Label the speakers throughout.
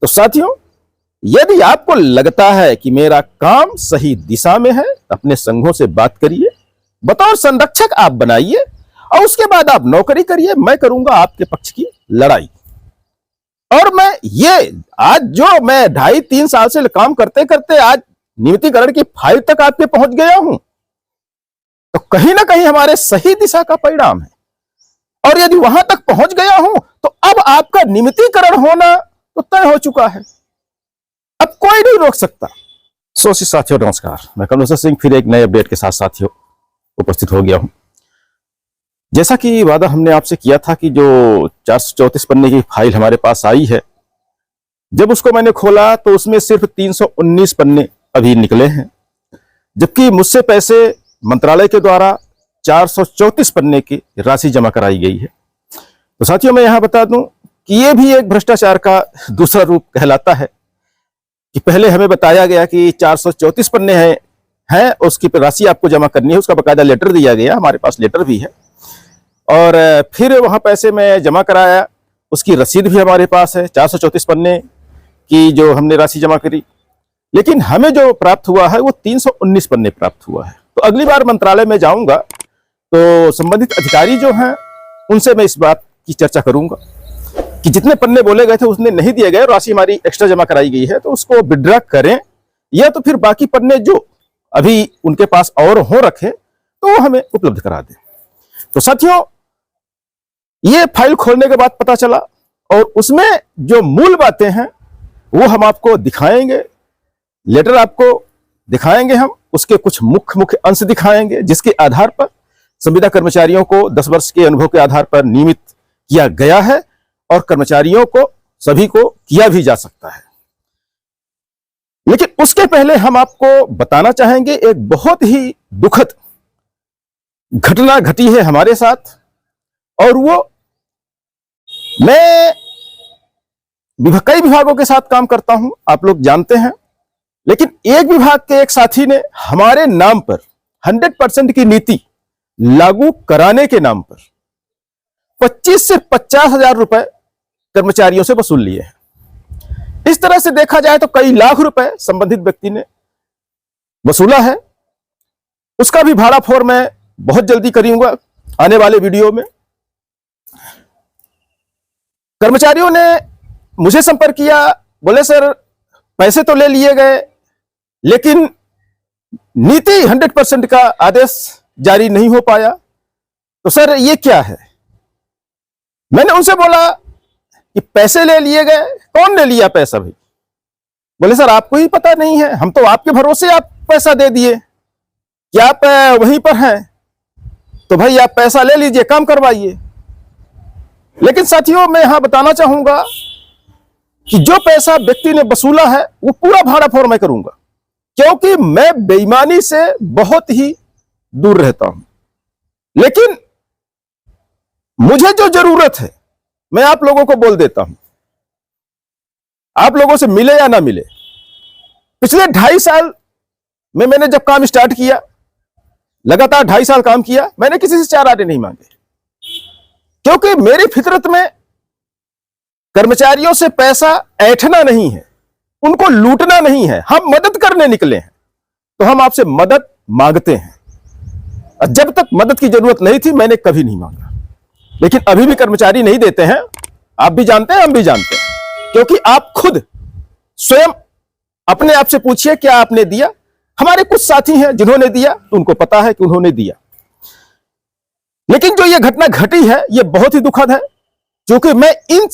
Speaker 1: तो साथियों, यदि आपको लगता है कि मेरा काम सही दिशा में है, अपने संघों से बात करिए, बतौर संरक्षक आप बनाइए और उसके बाद आप नौकरी करिए। मैं करूंगा आपके पक्ष की लड़ाई। और मैं ये आज जो मैं 2.5-3 साल से काम करते करते आज नियमितीकरण की फाइल तक आपके पहुंच गया हूं, तो कहीं ना कहीं हमारे सही दिशा का परिणाम है। और यदि वहां तक पहुंच गया हूं तो अब आपका नियमितीकरण होना तो तय हो चुका है, अब कोई नहीं रोक सकता। साथियों नमस्कार, मैं कमलेश्वर सिंह फिर एक नए अपडेट के साथ साथियों उपस्थित हो गया हूं। जैसा कि वादा हमने आपसे किया था कि जो 434 पन्ने की फाइल हमारे पास आई है, जब उसको मैंने खोला तो उसमें सिर्फ 319 पन्ने अभी निकले हैं, जबकि मुझसे पैसे मंत्रालय के द्वारा 434 पन्ने की राशि जमा कराई गई है। तो साथियों, मैं यहां बता दूं कि यह भी एक भ्रष्टाचार का दूसरा रूप कहलाता है कि पहले हमें बताया गया कि 434 पन्ने हैं, उसकी राशि आपको जमा करनी है, उसका बकायदा लेटर दिया गया, हमारे पास लेटर भी है, और फिर वहां पैसे में जमा कराया, उसकी रसीद भी हमारे पास है 434 पन्ने की जो हमने राशि जमा करी। लेकिन हमें जो प्राप्त हुआ है वो 319 पन्ने प्राप्त हुआ है। तो अगली बार मंत्रालय में जाऊंगा तो संबंधित अधिकारी जो हैं उनसे मैं इस बात की चर्चा करूंगा कि जितने पन्ने बोले गए थे उसने नहीं दिए गए, राशि हमारी एक्स्ट्रा जमा कराई गई है, तो उसको विड्रॉ करें, या तो फिर बाकी पन्ने जो अभी उनके पास और हो रखे तो वो हमें उपलब्ध करा दें। तो साथियों, ये फाइल खोलने के बाद पता चला, और उसमें जो मूल बातें हैं वो हम आपको दिखाएंगे, लेटर आपको दिखाएंगे, हम उसके कुछ मुख्य अंश दिखाएंगे, जिसके आधार पर संविदा कर्मचारियों को 10 वर्ष के अनुभव के आधार पर नियमित किया गया है, और कर्मचारियों को सभी को किया भी जा सकता है। लेकिन उसके पहले हम आपको बताना चाहेंगे एक बहुत ही दुखद घटना घटी है हमारे साथ, और वो मैं कई विभागों के साथ काम करता हूं, आप लोग जानते हैं, लेकिन एक विभाग के एक साथी ने हमारे नाम पर 100% की नीति लागू कराने के नाम पर 25 से 50 हजार रुपए कर्मचारियों से वसूल लिए हैं। इस तरह से देखा जाए तो कई लाख रुपए संबंधित व्यक्ति ने वसूला है। उसका भी भाड़ाफोड़ मैं बहुत जल्दी करूंगा आने वाले वीडियो में। कर्मचारियों ने मुझे संपर्क किया, बोले सर पैसे तो ले लिए गए, लेकिन नीति 100% का आदेश जारी नहीं हो पाया, तो सर ये क्या है। मैंने उनसे बोला कि पैसे ले लिए गए, कौन ले लिया पैसा भाई। बोले सर आपको ही पता नहीं है, हम तो आपके भरोसे आप पैसा दे दिए कि आप वहीं पर हैं, तो भाई आप पैसा ले लीजिए, काम करवाइए। लेकिन साथियों, मैं यहां बताना चाहूंगा कि जो पैसा व्यक्ति ने वसूला है वो पूरा भाड़ाफोड़ मैं करूंगा, क्योंकि मैं बेईमानी से बहुत ही दूर रहता हूं। लेकिन मुझे जो जरूरत है मैं आप लोगों को बोल देता हूं, आप लोगों से मिले या ना मिले। पिछले 2.5 साल में मैंने जब काम स्टार्ट किया, लगातार 2.5 साल काम किया, मैंने किसी से 4 आने नहीं मांगे, क्योंकि मेरी फितरत में कर्मचारियों से पैसा ऐंठना नहीं है, उनको लूटना नहीं है। हम मदद करने निकले हैं तो हम आपसे मदद मांगते हैं, और जब तक मदद की जरूरत नहीं थी मैंने कभी नहीं मांगा। लेकिन अभी भी कर्मचारी नहीं देते हैं, आप भी जानते हैं, हम भी जानते हैं, क्योंकि आप खुद स्वयं अपने आप से पूछिए क्या आपने दिया। हमारे कुछ साथी हैं जिन्होंने दिया, तो उनको पता है कि उन्होंने दिया। लेकिन जो यह घटना घटी है यह बहुत ही दुखद है, क्योंकि मैं इन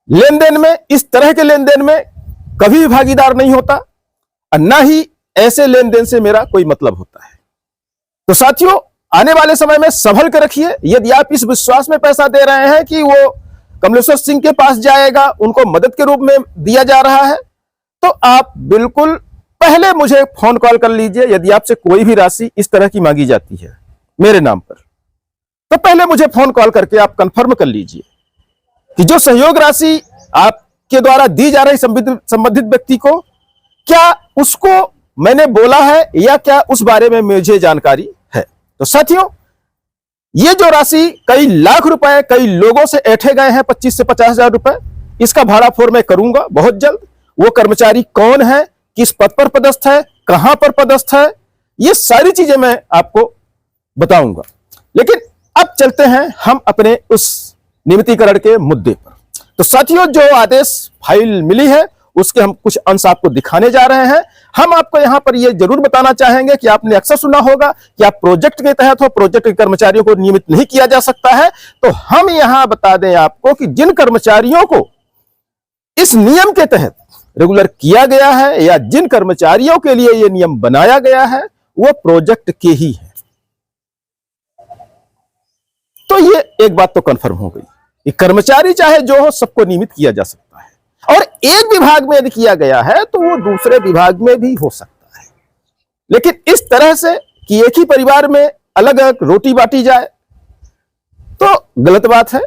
Speaker 1: लेन देन में, इस तरह के लेन देन में कभी भी भागीदार नहीं होता, और ना ही ऐसे लेन देन से मेरा कोई मतलब होता है। तो साथियों, आने वाले समय में संभल कर रखिए। यदि आप इस विश्वास में पैसा दे रहे हैं कि वो कमलेश्वर सिंह के पास जाएगा, उनको मदद के रूप में दिया जा रहा है, तो आप बिल्कुल पहले मुझे फोन कॉल कर लीजिए। यदि आपसे कोई भी राशि इस तरह की मांगी जाती है मेरे नाम पर, तो पहले मुझे फोन कॉल करके आप कंफर्म कर लीजिए कि जो सहयोग राशि आपके द्वारा दी जा रही संबंधित व्यक्ति को, क्या उसको मैंने बोला है या क्या उस बारे में मुझे जानकारी है। तो साथियों, ये जो राशि कई लाख रुपए कई लोगों से ऐंठे गए हैं, 25 से 50 हजार रुपए, इसका भाड़ाफोड़ मैं करूंगा बहुत जल्द। वो कर्मचारी कौन है, किस पद पर पदस्थ है, कहां पर पदस्थ है, ये सारी चीजें मैं आपको बताऊंगा। लेकिन अब चलते हैं हम अपने उस नियमितीकरण के मुद्दे पर। तो साथियों, जो आदेश फाइल मिली है उसके हम कुछ अंश आपको दिखाने जा रहे हैं। हम आपको यहां पर यह जरूर बताना चाहेंगे कि आपने अक्सर सुना होगा कि आप प्रोजेक्ट के तहत हो, प्रोजेक्ट के कर्मचारियों को नियमित नहीं किया जा सकता है। तो हम यहां बता दें आपको कि जिन कर्मचारियों को इस नियम के तहत रेगुलर किया गया है या जिन कर्मचारियों के लिए यह नियम बनाया गया है वो प्रोजेक्ट के ही है। तो ये एक बात तो कंफर्म हो गई कि कर्मचारी चाहे जो हो सबको नियमित किया जा सकता है, और एक विभाग में यदि किया गया है तो वो दूसरे विभाग में भी हो सकता है। लेकिन इस तरह से कि एक ही परिवार में अलग अलग रोटी बांटी जाए तो गलत बात है।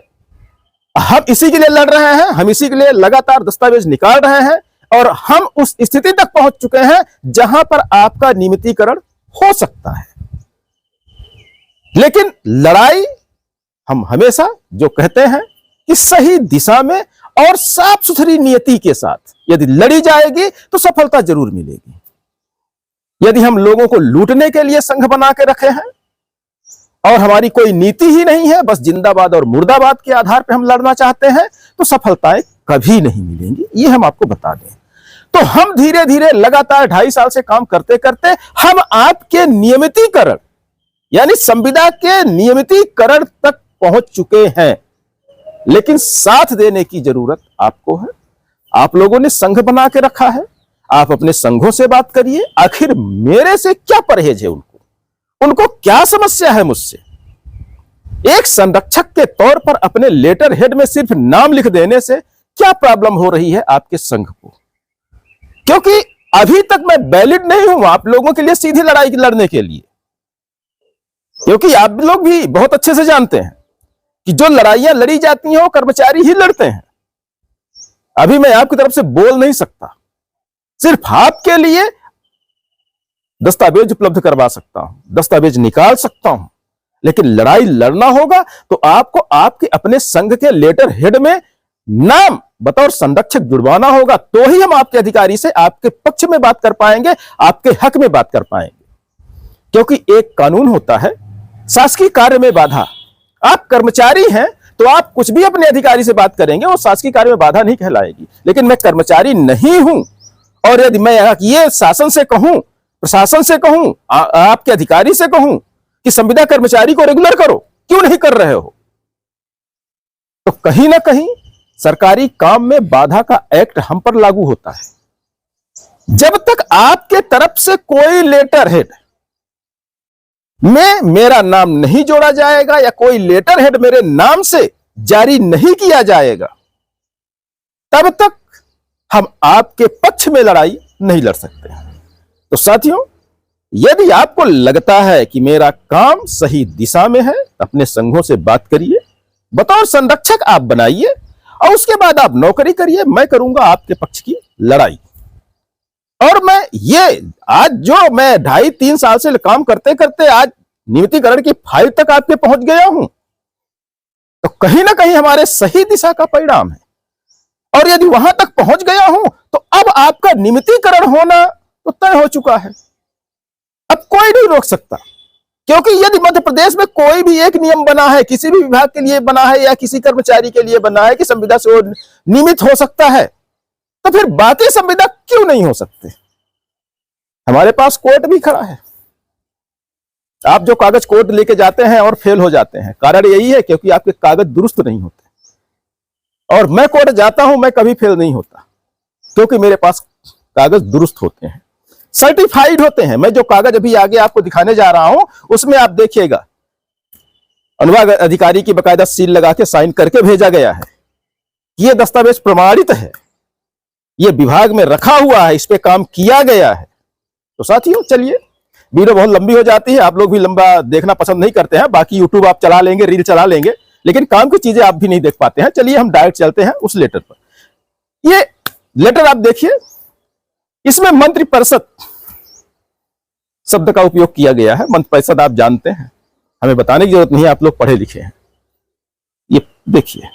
Speaker 1: हम इसी के लिए लड़ रहे हैं, हम इसी के लिए लगातार दस्तावेज निकाल रहे हैं, और हम उस स्थिति तक पहुंच चुके हैं जहां पर आपका नियमितीकरण हो सकता है। लेकिन लड़ाई हम हमेशा जो कहते हैं कि सही दिशा में और साफ सुथरी नियति के साथ यदि लड़ी जाएगी तो सफलता जरूर मिलेगी। यदि हम लोगों को लूटने के लिए संघ बना के रखे हैं और हमारी कोई नीति ही नहीं है, बस जिंदाबाद और मुर्दाबाद के आधार पर हम लड़ना चाहते हैं, तो सफलताएं कभी नहीं मिलेंगी, ये हम आपको बता दें। तो हम धीरे धीरे लगातार 2.5 साल से काम करते करते हम आपके नियमितीकरण यानी संविदा के नियमितीकरण तक पहुंच चुके हैं। लेकिन साथ देने की जरूरत आपको है। आप लोगों ने संघ बना के रखा है, आप अपने संघों से बात करिए। आखिर मेरे से क्या परहेज है उनको क्या समस्या है मुझसे? एक संरक्षक के तौर पर अपने लेटर हेड में सिर्फ नाम लिख देने से क्या प्रॉब्लम हो रही है आपके संघ को? क्योंकि अभी तक मैं वैलिड नहीं हूं आप लोगों के लिए सीधी लड़ाई लड़ने के लिए, क्योंकि आप लोग भी बहुत अच्छे से जानते हैं कि जो लड़ाइयां लड़ी जाती हैं वो कर्मचारी ही लड़ते हैं। अभी मैं आपकी तरफ से बोल नहीं सकता, सिर्फ आपके लिए दस्तावेज उपलब्ध करवा सकता हूं, दस्तावेज निकाल सकता हूं। लेकिन लड़ाई लड़ना होगा तो आपको आपके अपने संघ के लेटर हेड में नाम बतौर संरक्षक जुड़वाना होगा, तो ही हम आपके अधिकारी से आपके पक्ष में बात कर पाएंगे, आपके हक में बात कर पाएंगे। क्योंकि एक कानून होता है शासकीय कार्य में बाधा। आप कर्मचारी हैं तो आप कुछ भी अपने अधिकारी से बात करेंगे, वो शासकीय कार्य में बाधा नहीं कहलाएगी। लेकिन मैं कर्मचारी नहीं हूं, और यदि मैं ये शासन से कहूं, प्रशासन से कहूं, आपके अधिकारी से कहूं कि संविदा कर्मचारी को रेगुलर करो, क्यों नहीं कर रहे हो? तो कहीं ना कहीं सरकारी काम में बाधा का एक्ट हम पर लागू होता है। जब तक आपके तरफ से कोई लेटर हेड में मेरा नाम नहीं जोड़ा जाएगा या कोई लेटर हेड मेरे नाम से जारी नहीं किया जाएगा, तब तक हम आपके पक्ष में लड़ाई नहीं लड़ सकते। तो साथियों, यदि आपको लगता है कि मेरा काम सही दिशा में है, अपने संघों से बात करिए, बतौर संरक्षक आप बनाइए, और उसके बाद आप नौकरी करिए। मैं करूंगा आपके पक्ष की लड़ाई। और मैं ये आज जो मैं 2.5-3 साल से काम करते करते आज नियमितीकरण की फाइल तक आपके पहुंच गया हूं, तो कहीं ना कहीं हमारे सही दिशा का परिणाम है। और यदि वहां तक पहुंच गया हूं तो अब आपका नियमितीकरण होना तो तय हो चुका है, अब कोई नहीं रोक सकता। क्योंकि यदि मध्य प्रदेश में कोई भी एक नियम बना है, किसी भी विभाग के लिए बना है या किसी कर्मचारी के लिए बना है कि संविदा से वो नियमित हो सकता है, तो फिर बाकी संविदा क्यों नहीं हो सकते? हमारे पास कोर्ट भी खड़ा है। आप जो कागज कोर्ट लेके जाते हैं और फेल हो जाते हैं, कारण यही है क्योंकि आपके कागज दुरुस्त नहीं होते। और मैं कोर्ट जाता हूं, मैं कभी फेल नहीं होता, क्योंकि मेरे पास कागज दुरुस्त होते हैं, सर्टिफाइड होते हैं। मैं जो कागज अभी आगे आपको दिखाने जा रहा हूं उसमें आप देखिएगा, अनुभाग अधिकारी की बकायदा सील लगा के साइन करके भेजा गया है। यह दस्तावेज प्रमाणित है, यह विभाग में रखा हुआ है, इस पे काम किया गया है। तो साथियों, चलिए, वीडियो बहुत लंबी हो जाती है, आप लोग भी लंबा देखना पसंद नहीं करते हैं। बाकी यूट्यूब आप चला लेंगे, रील चला लेंगे, लेकिन काम की चीजें आप भी नहीं देख पाते हैं। चलिए हम डायरेक्ट चलते हैं उस लेटर पर। ये लेटर आप देखिए, इसमें मंत्रि परिषद शब्द का उपयोग किया गया है। मंत्रि परिषद आप जानते हैं, हमें बताने की जरूरत नहीं है, आप लोग पढ़े लिखे हैं। ये देखिए,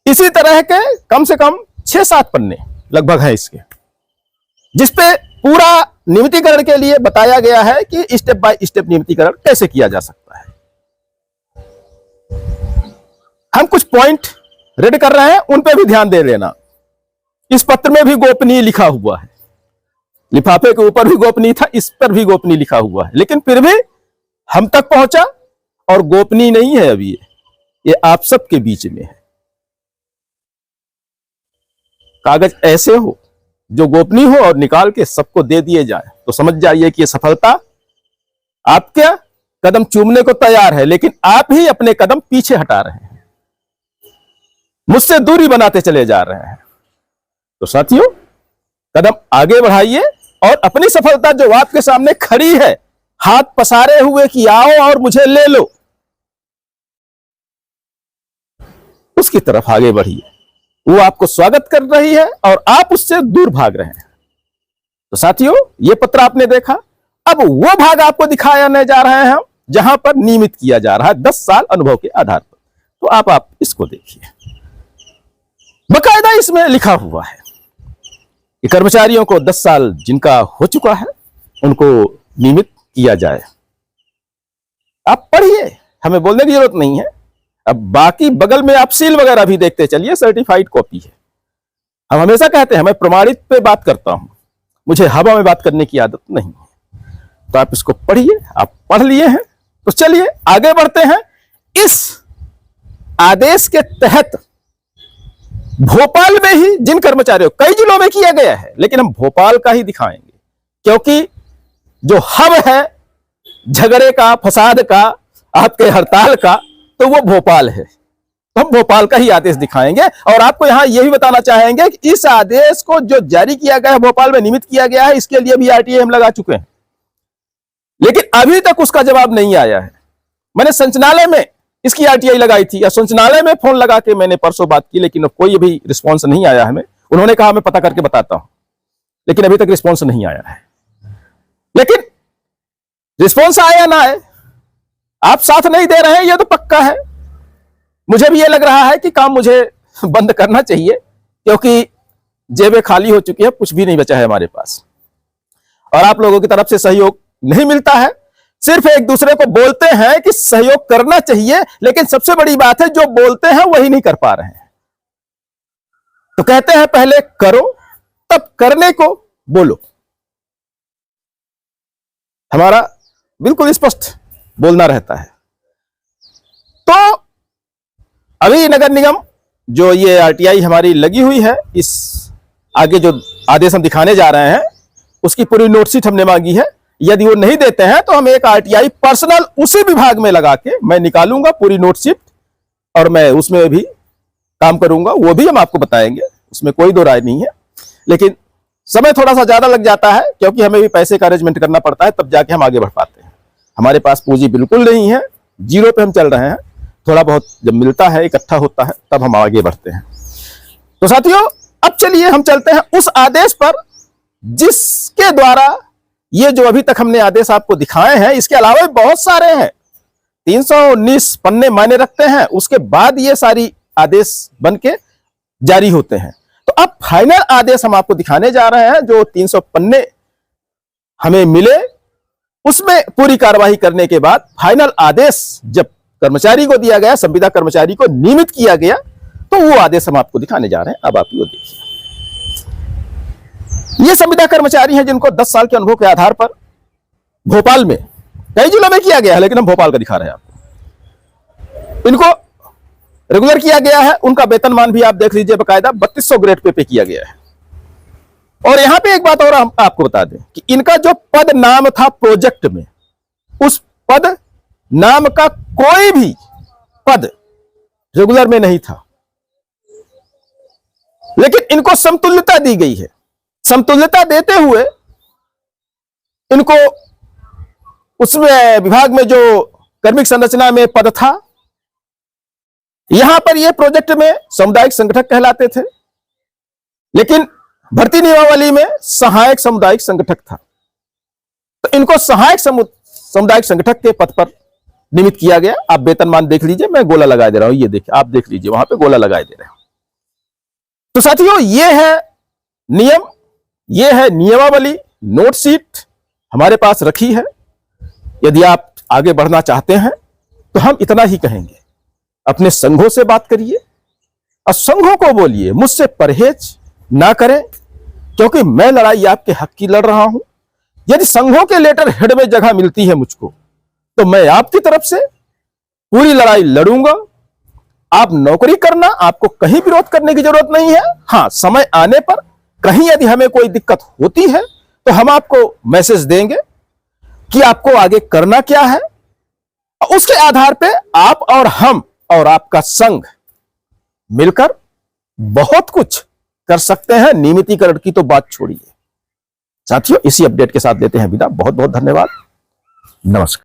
Speaker 1: इसी तरह के कम से कम 6-7 पन्ने लगभग हैं इसके, जिसपे पूरा नियमितीकरण के लिए बताया गया है कि स्टेप बाय स्टेप नियमितीकरण कैसे किया जा सकता है। हम कुछ पॉइंट रेड कर रहे हैं, उन पे भी ध्यान दे लेना। इस पत्र में भी गोपनीय लिखा हुआ है, लिफाफे के ऊपर भी गोपनीय था, इस पर भी गोपनीय लिखा हुआ है, लेकिन फिर भी हम तक पहुंचा और गोपनीय नहीं है। अभी ये आप सबके बीच में है। कागज ऐसे हो जो गोपनीय हो और निकाल के सबको दे दिए जाए, तो समझ जाइए कि ये सफलता आपके कदम चूमने को तैयार है, लेकिन आप ही अपने कदम पीछे हटा रहे हैं, मुझसे दूरी बनाते चले जा रहे हैं। तो साथियों, कदम आगे बढ़ाइए और अपनी सफलता जो आपके सामने खड़ी है, हाथ पसारे हुए कि आओ और मुझे ले लो, उसकी तरफ आगे बढ़िए। वो आपको स्वागत कर रही है और आप उससे दूर भाग रहे हैं। तो साथियों, ये पत्र आपने देखा। अब वो भाग आपको दिखाने जा रहे हैं हम, जहां पर नियमित किया जा रहा है 10 साल अनुभव के आधार पर। तो आप इसको देखिए। बकायदा इसमें लिखा हुआ है कि कर्मचारियों को 10 साल जिनका हो चुका है उनको नियमित किया जाए। आप पढ़िए, हमें बोलने की जरूरत नहीं है। अब बाकी बगल में आप सील वगैरह भी देखते चलिए, सर्टिफाइड कॉपी है। हम हमेशा कहते हैं मैं प्रमाणित पे बात करता हूं, मुझे हवा में बात करने की आदत नहीं है। तो आप इसको पढ़िए। आप पढ़ लिए हैं तो चलिए आगे बढ़ते हैं। इस आदेश के तहत भोपाल में ही जिन कर्मचारियों, कई जिलों में किया गया है, लेकिन हम भोपाल का ही दिखाएंगे, क्योंकि जो हब है झगड़े का, फसाद का, आपके हड़ताल का, तो वो भोपाल है। हम भोपाल का ही आदेश दिखाएंगे और आपको यहां यह भी बताना चाहेंगे कि इस आदेश को जो जारी किया गया है, भोपाल में नियमित किया गया है, इसके लिए भी आरटीआई हम लगा चुके हैं, लेकिन अभी तक उसका जवाब नहीं आया है। मैंने संचालय में इसकी आरटीआई लगाई थी, या संचालय में फोन लगा के मैंने परसों बात की, लेकिन कोई भी रिस्पॉन्स नहीं आया हमें। उन्होंने कहा मैं पता करके बताता हूं, लेकिन अभी तक रिस्पॉन्स नहीं आया है। लेकिन रिस्पॉन्स आया ना आए, आप साथ नहीं दे रहे हैं, यह तो पक्का है। मुझे भी यह लग रहा है कि काम मुझे बंद करना चाहिए, क्योंकि जेबें खाली हो चुकी है, कुछ भी नहीं बचा है हमारे पास, और आप लोगों की तरफ से सहयोग नहीं मिलता है। सिर्फ एक दूसरे को बोलते हैं कि सहयोग करना चाहिए, लेकिन सबसे बड़ी बात है जो बोलते हैं वही नहीं कर पा रहे हैं। तो कहते हैं पहले करो, तब करने को बोलो। हमारा बिल्कुल स्पष्ट बोलना रहता है। तो अभी नगर निगम जो ये आरटीआई हमारी लगी हुई है, इस आगे जो आदेश हम दिखाने जा रहे हैं, उसकी पूरी नोटशीट हमने मांगी है। यदि वो नहीं देते हैं तो हम एक आरटीआई पर्सनल उसी विभाग में लगा के मैं निकालूंगा पूरी नोटशीट, और मैं उसमें भी काम करूंगा। वो भी हम आपको बताएंगे, उसमें कोई दो राय नहीं है। लेकिन समय थोड़ा सा ज्यादा लग जाता है, क्योंकि हमें भी पैसे का अरेंजमेंट करना पड़ता है, तब जाके हम आगे बढ़ पाते हैं। हमारे पास पूंजी बिल्कुल नहीं है, जीरो पे हम चल रहे हैं। थोड़ा बहुत जब मिलता है, इकट्ठा होता है, तब हम आगे बढ़ते हैं। तो साथियों, अब चलिए हम चलते हैं उस आदेश पर जिसके द्वारा ये जो अभी तक हमने आदेश आपको दिखाए हैं, इसके अलावा बहुत सारे हैं। 319 पन्ने मायने रखते हैं, उसके बाद ये सारी आदेश बन के जारी होते हैं। तो अब फाइनल आदेश हम आपको दिखाने जा रहे हैं। जो 300 पन्ने हमें मिले, उसमें पूरी कार्रवाई करने के बाद फाइनल आदेश जब कर्मचारी को दिया गया, संविदा कर्मचारी को नियमित किया गया, तो वो आदेश हम आपको दिखाने जा रहे हैं। अब आप वो देखिए। ये संविदा कर्मचारी हैं जिनको 10 साल के अनुभव के आधार पर भोपाल में, कई जिलों में किया गया है, लेकिन हम भोपाल का दिखा रहे हैं आपको। इनको रेगुलर किया गया है। उनका वेतनमान भी आप देख लीजिए, बकायदा 3200 ग्रेड पे किया गया है। और यहां पे एक बात और हम आपको बता दें कि इनका जो पद नाम था प्रोजेक्ट में, उस पद नाम का कोई भी पद रेगुलर में नहीं था, लेकिन इनको समतुल्यता दी गई है। समतुल्यता देते हुए इनको उसमें विभाग में जो कार्मिक संरचना में पद था, यहां पर ये प्रोजेक्ट में सामुदायिक संगठक कहलाते थे, लेकिन भर्ती नियमावली में सहायक सामुदायिक संगठक था। तो इनको सहायक सामुदायिक संगठक के पद पर नियमित किया गया। आप वेतनमान देख लीजिए, मैं गोला लगा दे रहा हूं, ये देखिए, आप देख लीजिए, वहां पे गोला लगाए दे रहे हैं। तो साथियों, ये है नियम, ये है नियमावली, नोट शीट हमारे पास रखी है। यदि आप आगे बढ़ना चाहते हैं तो हम इतना ही कहेंगे, अपने संघों से बात करिए और संघों को बोलिए मुझसे परहेज ना करें, क्योंकि मैं लड़ाई आपके हक की लड़ रहा हूं। यदि संघों के लेटर हेड में जगह मिलती है मुझको, तो मैं आपकी तरफ से पूरी लड़ाई लड़ूंगा। आप नौकरी करना, आपको कहीं विरोध करने की जरूरत नहीं है। हां, समय आने पर कहीं यदि हमें कोई दिक्कत होती है तो हम आपको मैसेज देंगे कि आपको आगे करना क्या है। उसके आधार पे आप और हम और आपका संघ मिलकर बहुत कुछ कर सकते हैं। नियमितीकरण की तो बात छोड़िए। साथियों, इसी अपडेट के साथ लेते हैं विदा। बहुत बहुत धन्यवाद। नमस्कार।